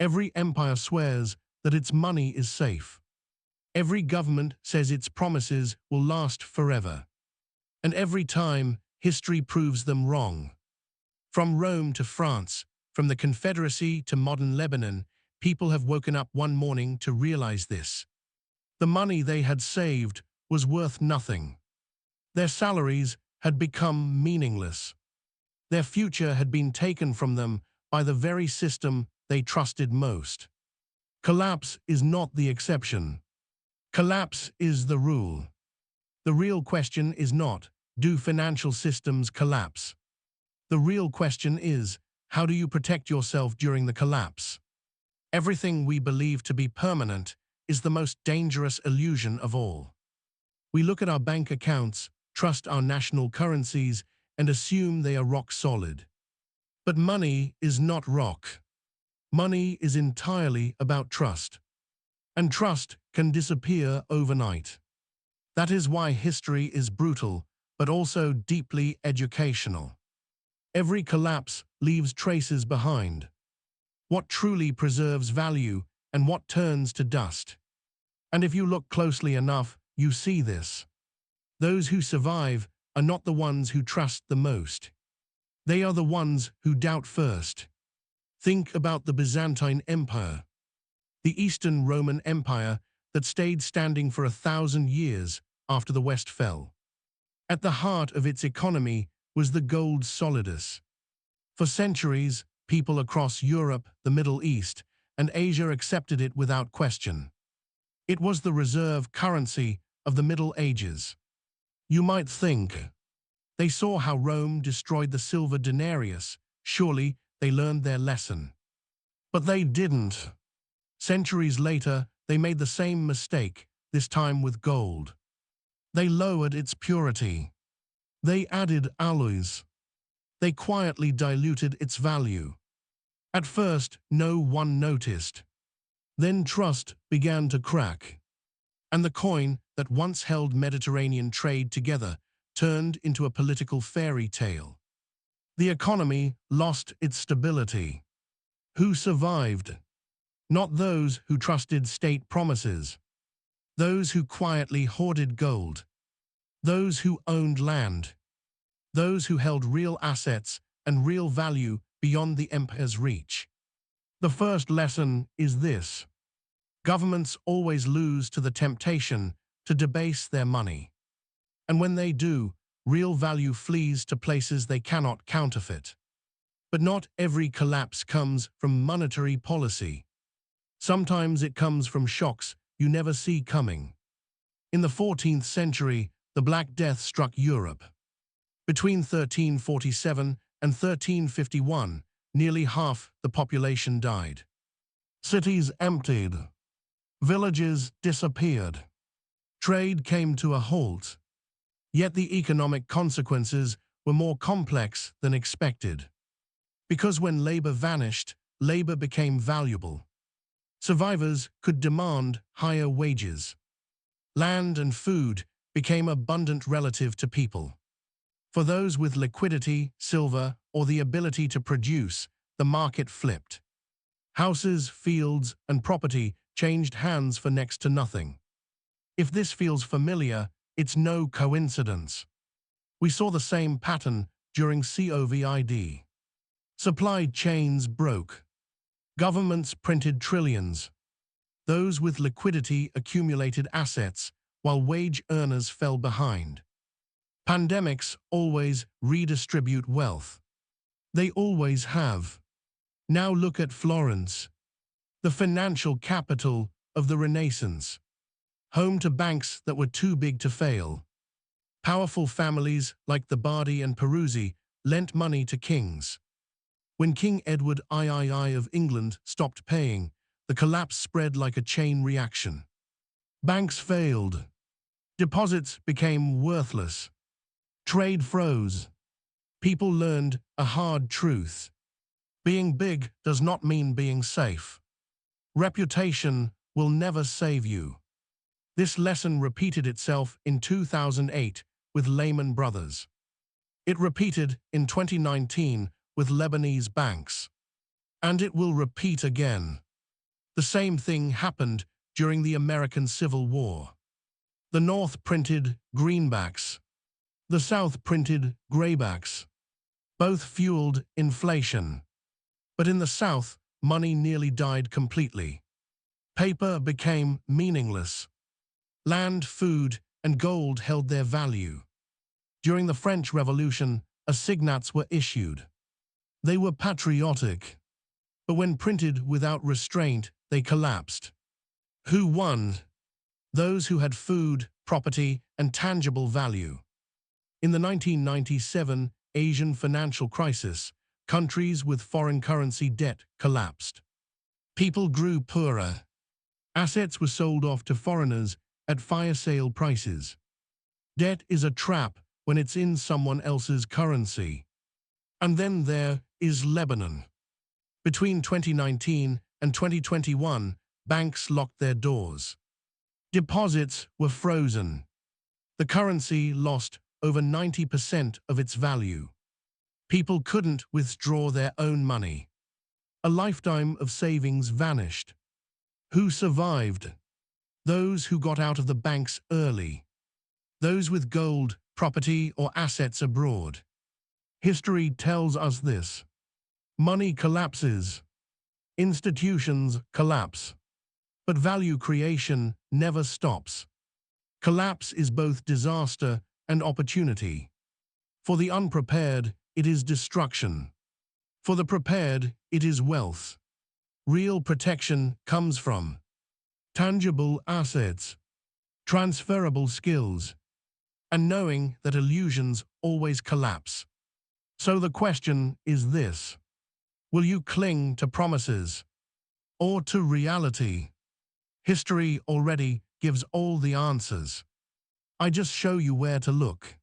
Every empire swears that its money is safe. Every government says its promises will last forever. And every time, history proves them wrong. From Rome to France, from the Confederacy to modern Lebanon, people have woken up one morning to realize this. The money they had saved was worth nothing. Their salaries had become meaningless. Their future had been taken from them by the very system they trusted most. Collapse is not the exception. Collapse is the rule. The real question is not, do financial systems collapse? The real question is, how do you protect yourself during the collapse? Everything we believe to be permanent is the most dangerous illusion of all. We look at our bank accounts, trust our national currencies, and assume they are rock solid. But money is not rock. Money is entirely about trust. And trust can disappear overnight. That is why history is brutal, but also deeply educational. Every collapse leaves traces behind. What truly preserves value and what turns to dust. And if you look closely enough, you see this. Those who survive are not the ones who trust the most. They are the ones who doubt first. Think about the Byzantine Empire, the Eastern Roman Empire that stayed standing for 1,000 years after the West fell. At the heart of its economy was the gold solidus. For centuries, people across Europe, the Middle East, and Asia accepted it without question. It was the reserve currency of the Middle Ages. You might think, they saw how Rome destroyed the silver denarius. Surely they learned their lesson. But they didn't. Centuries later, they made the same mistake, this time with gold. They lowered its purity. They added alloys. They quietly diluted its value. At first, no one noticed. Then trust began to crack. And the coin that once held Mediterranean trade together turned into a political fairy tale. The economy lost its stability. Who survived? Not those who trusted state promises. Those who quietly hoarded gold. Those who owned land. Those who held real assets and real value beyond the empire's reach. The first lesson is this. Governments always lose to the temptation to debase their money. And when they do, real value flees to places they cannot counterfeit. But not every collapse comes from monetary policy. Sometimes it comes from shocks you never see coming. In the 14th century, the Black Death struck Europe. Between 1347 and 1351, nearly half the population died. Cities emptied. Villages disappeared. Trade came to a halt. Yet the economic consequences were more complex than expected. Because when labor vanished, labor became valuable. Survivors could demand higher wages. Land and food became abundant relative to people. For those with liquidity, silver, or the ability to produce, the market flipped. Houses, fields, and property changed hands for next to nothing. If this feels familiar, it's no coincidence. We saw the same pattern during COVID. Supply chains broke. Governments printed trillions. Those with liquidity accumulated assets, while wage earners fell behind. Pandemics always redistribute wealth. They always have. Now look at Florence, the financial capital of the Renaissance, home to banks that were too big to fail. Powerful families like the Bardi and Peruzzi lent money to kings. When King Edward III of England stopped paying, the collapse spread like a chain reaction. Banks failed. Deposits became worthless. Trade froze. People learned a hard truth. Being big does not mean being safe. Reputation will never save you. This lesson repeated itself in 2008 with Lehman Brothers. It repeated in 2019 with Lebanese banks. And it will repeat again. The same thing happened during the American Civil War. The North printed greenbacks. The South printed graybacks. Both fueled inflation. But in the South, money nearly died completely. Paper became meaningless. Land, food, and gold held their value. During the French Revolution, assignats were issued. They were patriotic. But when printed without restraint, they collapsed. Who won? Those who had food, property, and tangible value. In the 1997 Asian financial crisis, countries with foreign currency debt collapsed. People grew poorer. Assets were sold off to foreigners at fire sale prices. Debt is a trap when it's in someone else's currency. And then there is Lebanon. Between 2019 and 2021, banks locked their doors. Deposits were frozen. The currency lost over 90% of its value. People couldn't withdraw their own money. A lifetime of savings vanished. Who survived? Those who got out of the banks early. Those with gold, property, or assets abroad. History tells us this. Money collapses. Institutions collapse. But value creation never stops. Collapse is both disaster and opportunity. For the unprepared, it is destruction. For the prepared, it is wealth. Real protection comes from tangible assets, transferable skills, and knowing that illusions always collapse. So the question is this: will you cling to promises or to reality? History already gives all the answers. I just show you where to look.